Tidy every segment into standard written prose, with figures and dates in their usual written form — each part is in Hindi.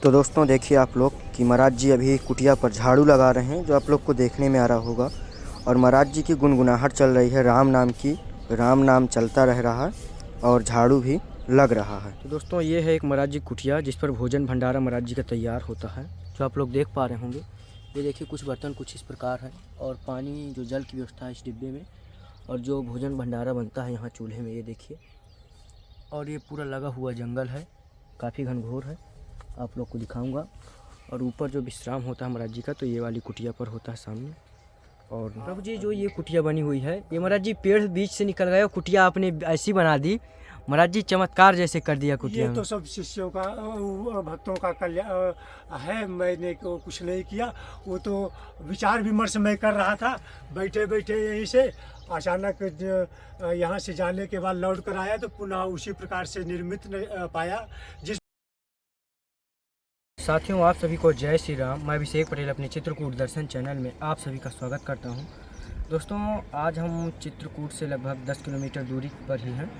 तो दोस्तों देखिए आप लोग कि महाराज जी अभी कुटिया पर झाड़ू लगा रहे हैं, जो आप लोग को देखने में आ रहा होगा। और महाराज जी की गुनगुनाहट चल रही है राम नाम की। राम नाम चलता रह रहा है और झाड़ू भी लग रहा है। तो दोस्तों ये है एक महाराज जी कुटिया जिस पर भोजन भंडारा महाराज जी का तैयार होता है, जो आप लोग देख पा रहे होंगे। ये देखिए कुछ बर्तन कुछ इस प्रकार है और पानी जो जल की व्यवस्था है इस डिब्बे में, और जो भोजन भंडारा बनता है यहाँ चूल्हे में, ये देखिए। और ये पूरा लगा हुआ जंगल है, काफ़ी घनघोर है, आप लोग को दिखाऊंगा। और ऊपर जो विश्राम होता है महाराज जी का, तो ये वाली कुटिया पर होता है सामने। और प्रभु जी जो ये कुटिया बनी हुई है, ये महाराज जी पेड़ बीच से निकल गए और कुटिया आपने ऐसी बना दी महाराज जी, चमत्कार जैसे कर दिया कुटिया ये में। तो सब शिष्यों का भक्तों का कल्याण है। मैंने कुछ नहीं किया, वो तो विचार विमर्श मैं कर रहा था बैठे बैठे यहीं से। अचानक यहाँ से जाने के बाद लौट कर आया तो पुनः उसी प्रकार से निर्मित पाया। जिस साथियों आप सभी को जय श्री राम। मैं अभिषेक पटेल अपने चित्रकूट दर्शन चैनल में आप सभी का स्वागत करता हूं। दोस्तों आज हम चित्रकूट से लगभग 10 किलोमीटर दूरी पर ही हैं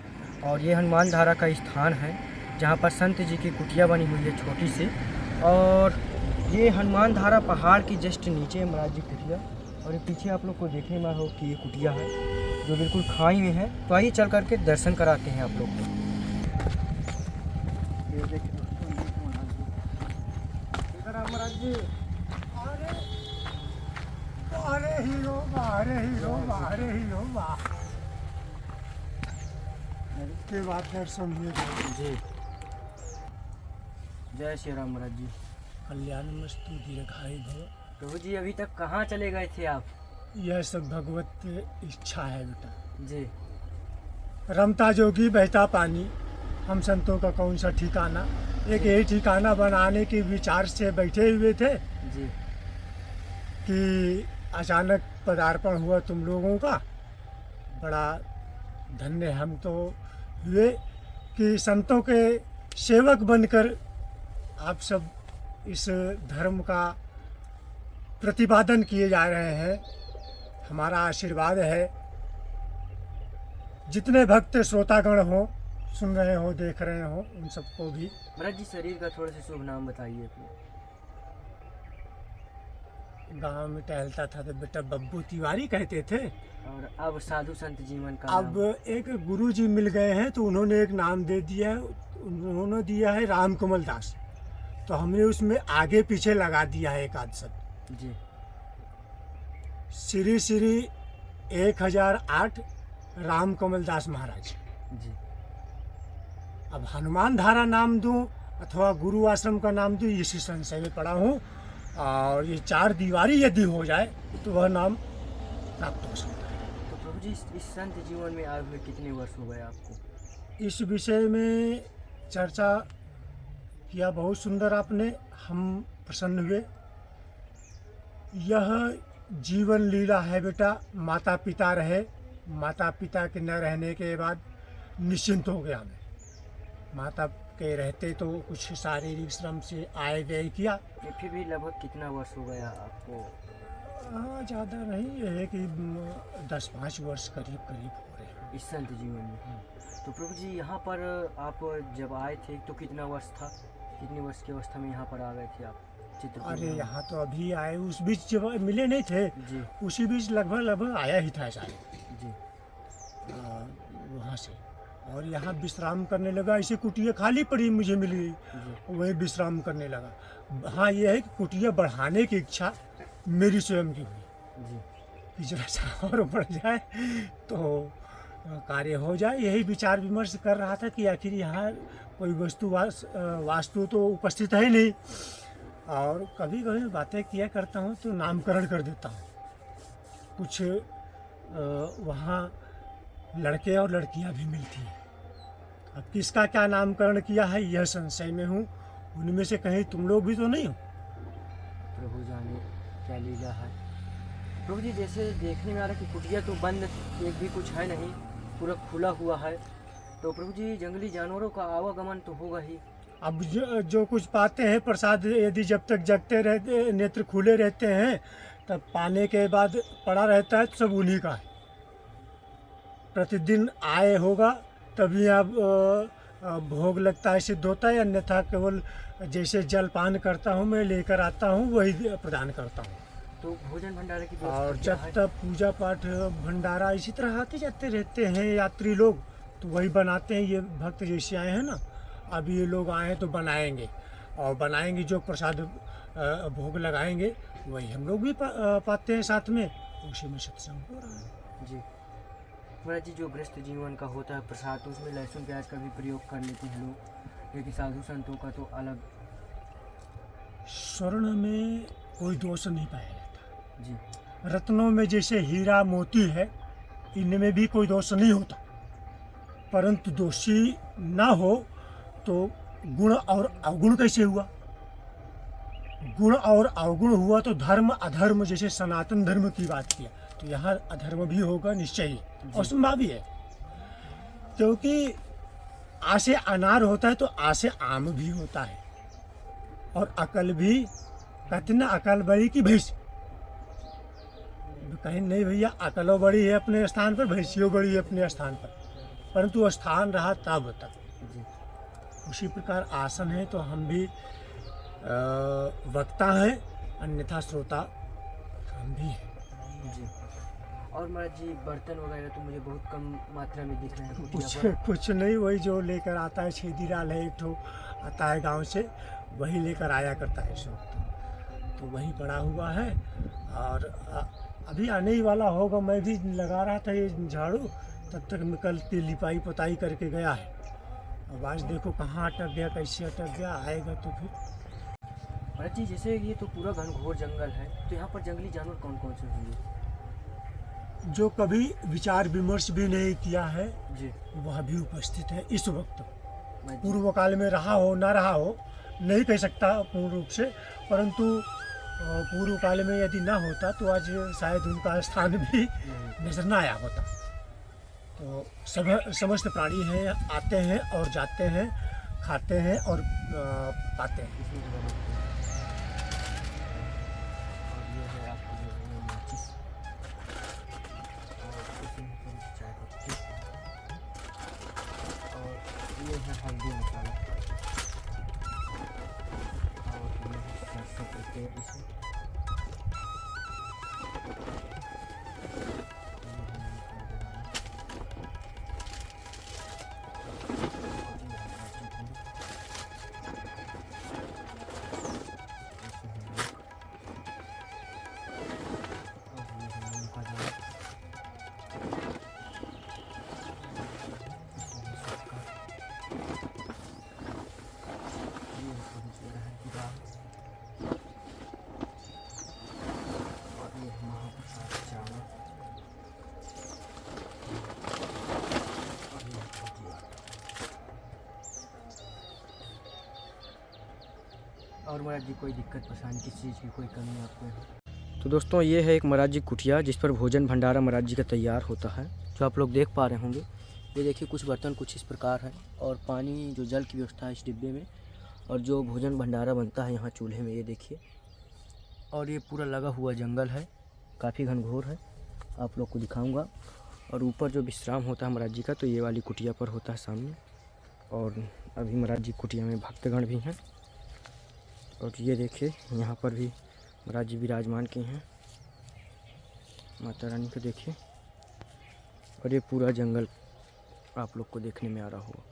और ये हनुमान धारा का स्थान है, जहां पर संत जी की कुटिया बनी हुई है छोटी सी। और ये हनुमान धारा पहाड़ की जस्ट नीचे है महाराज जी कुटिया। और ये पीछे आप लोग को देखने में हो कि ये कुटिया है जो बिल्कुल खाई में है। तो आइए चल करके दर्शन कराते हैं आप लोग को। ये देखिए महाराज जी, अरे हीरो अरे हीरो अरे हीरो वाह के बाद दर्शन हुए जी। जय श्री राम महाराज जी। कल्याण मस्तु दीर्घायु भव। प्रभु जी अभी तक कहाँ चले गए थे आप? यह सब भगवत इच्छा है बेटा जी रमता जोगी बहता पानी। हम संतों का कौन सा ठिकाना, एक यही ठिकाना बनाने के विचार से बैठे हुए थे जी। कि अचानक पदार्पण हुआ तुम लोगों का। बड़ा धन्य हम तो हुए कि संतों के सेवक बनकर आप सब इस धर्म का प्रतिपादन किए जा रहे हैं। हमारा आशीर्वाद है। जितने भक्त श्रोतागण हो, सुन रहे हो, देख रहे हो, उन सबको भी। महाराज जी शरीर का थोड़ा सा शुभ नाम बताइए अपने। गांव में टहलता था तो बेटा बब्बू तिवारी कहते थे। और अब साधु संत जीवन का अब एक गुरु जी मिल गए हैं तो उन्होंने एक नाम दे दिया है, उन्होंने दिया है राम कमल दास। तो हमने उसमें आगे पीछे लगा दिया है एक आध शब्द। जी। श्री श्री 1008 राम कमल दास महाराज। जी। अब हनुमान धारा नाम दूं अथवा गुरु आश्रम का नाम दूं, इसी संशय में पड़ा हूँ। और ये 4 दीवारी यदि हो जाए तो वह नाम प्राप्त हो सकता है। तो प्रभु जी इस संत जीवन में आए हुए कितने वर्ष हो गए आपको? इस विषय में चर्चा किया बहुत सुंदर आपने, हम प्रसन्न हुए। यह जीवन लीला है बेटा। माता पिता रहे, माता पिता के न रहने के बाद निश्चिंत हो गया मैं। माता के रहते तो कुछ शारीरिक श्रम से आए गए किया। फिर भी लगभग कितना वर्ष हो गया आपको? हाँ ज़्यादा नहीं, ये है कि 10-5 वर्ष करीब करीब हो रहे हैं इस संत जीवन में। तो प्रभु जी यहाँ पर आप जब आए थे तो कितना वर्ष था, कितने वर्ष की अवस्था में यहाँ पर आ गए थे आप चित्रकूट? अरे यहाँ तो अभी आए, उस बीच जब मिले नहीं थे जी। उसी बीच लगभग आया ही था शायद जी। वहाँ से। और यहाँ विश्राम करने लगा। ऐसे कुटिया खाली पड़ी मुझे मिली, वहीं विश्राम करने लगा। हाँ ये है कि कुटिया बढ़ाने की इच्छा मेरी स्वयं की हुई जी। कि जरा सा और बढ़ जाए तो कार्य हो जाए। यही विचार विमर्श कर रहा था कि आखिर यहाँ कोई वास्तु तो उपस्थित है नहीं। और कभी कभी बातें किया करता हूँ तो नामकरण कर देता हूँ। कुछ वहाँ लड़के और लड़कियाँ भी मिलती हैं। अब किसका क्या नामकरण किया है यह संशय में हूँ। उनमें से कहीं तुम लोग भी तो नहीं हो? प्रभु जाने क्या लीला है। प्रभु जी जैसे देखने में आ रहा है कि कुटिया तो बंद एक भी कुछ है नहीं, पूरा खुला हुआ है। तो प्रभु जी जंगली जानवरों का आवागमन तो होगा ही। अब जो कुछ पाते हैं प्रसाद, यदि जब तक जगते रहते, नेत्र खुले रहते हैं, तब पाने के बाद पड़ा रहता है, तो सब उन्हीं का है। प्रतिदिन आए होगा तभी आप भोग लगता है सिद्ध होता है, अन्यथा केवल जैसे जलपान करता हूँ मैं, लेकर आता हूँ वही प्रदान करता हूँ। तो भोजन भंडारे की और व्यवस्था क्या जब है? तक पूजा पाठ भंडारा इसी तरह आते जाते रहते हैं यात्री लोग, तो वही बनाते हैं। ये भक्त जैसे आए हैं ना, अब ये लोग आए हैं तो बनाएंगे, और बनाएंगे जो प्रसाद भोग लगाएंगे वही हम लोग भी पाते हैं साथ में, उसी में सत्संग हो रहा है। जी महाराज जी, जो गृहस्थ जीवन का होता है प्रसाद, तो उसमें लहसुन प्याज का भी प्रयोग कर लेते हैं लोग, लेकिन साधु संतों का तो अलग। स्वर्ण में कोई दोष नहीं पाया जाता। जी रत्नों में जैसे हीरा मोती है, इनमें भी कोई दोष नहीं होता, परंतु दोषी ना हो तो गुण और अवगुण कैसे हुआ? गुण और अवगुण हुआ तो धर्म अधर्म, जैसे सनातन धर्म की बात किया, तो यहाँ अधर्म भी होगा निश्चय ही, और संभावी है। क्योंकि आ से अनार होता है तो आ से आम भी होता है, और अकल भी, कहते ना अकल बड़ी की भैंस, कहीं नहीं भैया, अकलो बड़ी है अपने स्थान पर, भैंसियों बड़ी है अपने स्थान पर, परंतु स्थान रहा तब तक। जी उसी प्रकार आसन है, तो हम भी वक्ता हैं, अन्यथा श्रोता हम भी हैं। जी। और महाराज जी, बर्तन वगैरह तो मुझे बहुत कम मात्रा में दिख रहे हैं कुटिया पर। कुछ नहीं, वही जो लेकर आता है छेदीलाल है, एक ठो आता है गांव से, वही लेकर आया करता है सब, तो वही पड़ा हुआ है। और अभी आने ही वाला होगा। मैं भी लगा रहा था ये झाड़ू, तब तक मैं कल की लिपाई पोताई करके गया है। अब आज देखो कहाँ अटक गया, कैसे अटक गया, आएगा तो फिर। महाराज जी, जैसे ये तो पूरा घनघोर जंगल है, तो यहाँ पर जंगली जानवर कौन कौन से होंगे? जो कभी विचार विमर्श भी नहीं किया है जी वह भी उपस्थित है इस वक्त। महाराज जी, पूर्व काल में रहा हो ना रहा हो नहीं कह सकता पूर्ण रूप से, परंतु पूर्व काल में यदि ना होता तो आज शायद उनका स्थान भी नजर ना आया होता। तो सब समस्त प्राणी हैं, आते हैं और जाते हैं, खाते हैं और पाते हैं। इसमें जो बनाते हैं। और ये है आपकी जो है माचिस, और इसमें थोड़ी सी चाय पत्ती, और ये है हल्दी मसाला, और ये है सरसों के तेल इसमें, और महाराज जी, कोई दिक्कत परेशानी किसी चीज़ की कोई कमी आपको है? तो दोस्तों, ये है एक महाराज जी कुटिया, जिस पर भोजन भंडारा महाराज जी का तैयार होता है, जो आप लोग देख पा रहे होंगे। ये देखिए, कुछ बर्तन कुछ इस प्रकार है, और पानी जो जल की व्यवस्था है इस डिब्बे में, और जो भोजन भंडारा बनता है यहाँ चूल्हे में, ये देखिए। और ये पूरा लगा हुआ जंगल है, काफ़ी घनघोर है, आप लोग को दिखाऊँगा। और ऊपर जो विश्राम होता है महाराज जी का, तो ये वाली कुटिया पर होता है सामने। और अभी महाराज जी कुटिया में भक्तगण भी हैं, और ये देखिए यहाँ पर भी महाराज जी विराजमान के हैं, माता रानी को देखिए। और ये पूरा जंगल आप लोग को देखने में आ रहा होगा।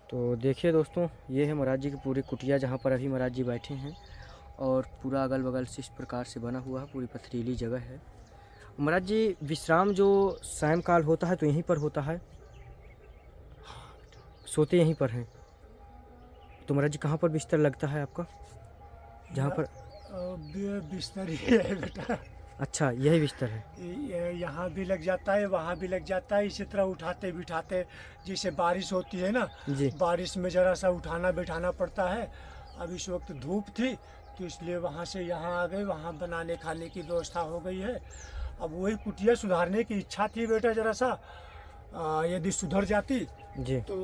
तो देखिए दोस्तों, ये है महाराज जी की पूरी कुटिया, जहाँ पर अभी महाराज जी बैठे हैं, और पूरा अगल बगल से इस प्रकार से बना हुआ है, पूरी पथरीली जगह है। महाराज जी, विश्राम जो सायंकाल होता है तो यहीं पर होता है, सोते यहीं पर हैं? तो महाराज जी, कहाँ पर बिस्तर लगता है आपका, जहाँ पर? बिस्तर ही है बेटा। अच्छा, यही बिस्तर है? यहाँ भी लग जाता है, वहाँ भी लग जाता है, इसी तरह उठाते बिठाते। जैसे बारिश होती है ना जी बारिश में जरा सा उठाना बैठाना पड़ता है। अब इस वक्त धूप थी तो इसलिए वहाँ से यहाँ आ गए, वहाँ बनाने खाने की व्यवस्था हो गई है। अब वही कुटिया सुधारने की इच्छा थी बेटा, जरा सा यदि सुधर जाती जी तो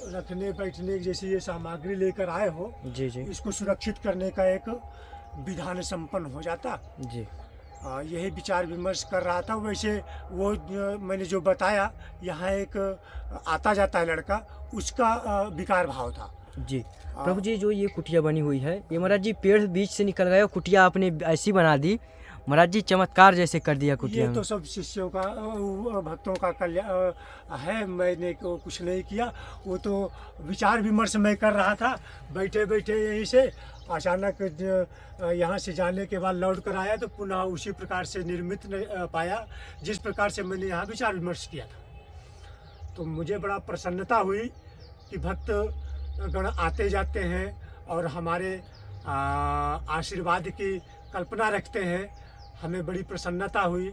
रखने बैठने की जैसे ये सामग्री लेकर आए हो, जी जी इसको सुरक्षित करने का एक विधान संपन्न हो जाता। जी। यही विचार विमर्श कर रहा था। वैसे वो मैंने जो बताया, यहाँ एक आता जाता है लड़का, उसका विकार भाव था। जी प्रभु जी, जो ये कुटिया बनी हुई है, ये महाराज जी पेड़ बीच से निकल गए और कुटिया आपने ऐसी बना दी, महाराज जी चमत्कार जैसे कर दिया कुटिया ये में। तो सब शिष्यों का भक्तों का कल्याण है, मैंने कुछ नहीं किया। वो तो विचार विमर्श मैं कर रहा था बैठे बैठे यहीं से। अचानक यहाँ से जाने के बाद लौट कर आया तो पुनः उसी प्रकार से निर्मित पाया जिस प्रकार से मैंने यहाँ विचार विमर्श किया था। तो मुझे बड़ा प्रसन्नता हुई कि भक्त गण आते जाते हैं और हमारे आशीर्वाद की कल्पना रखते हैं। हमें बड़ी प्रसन्नता हुई।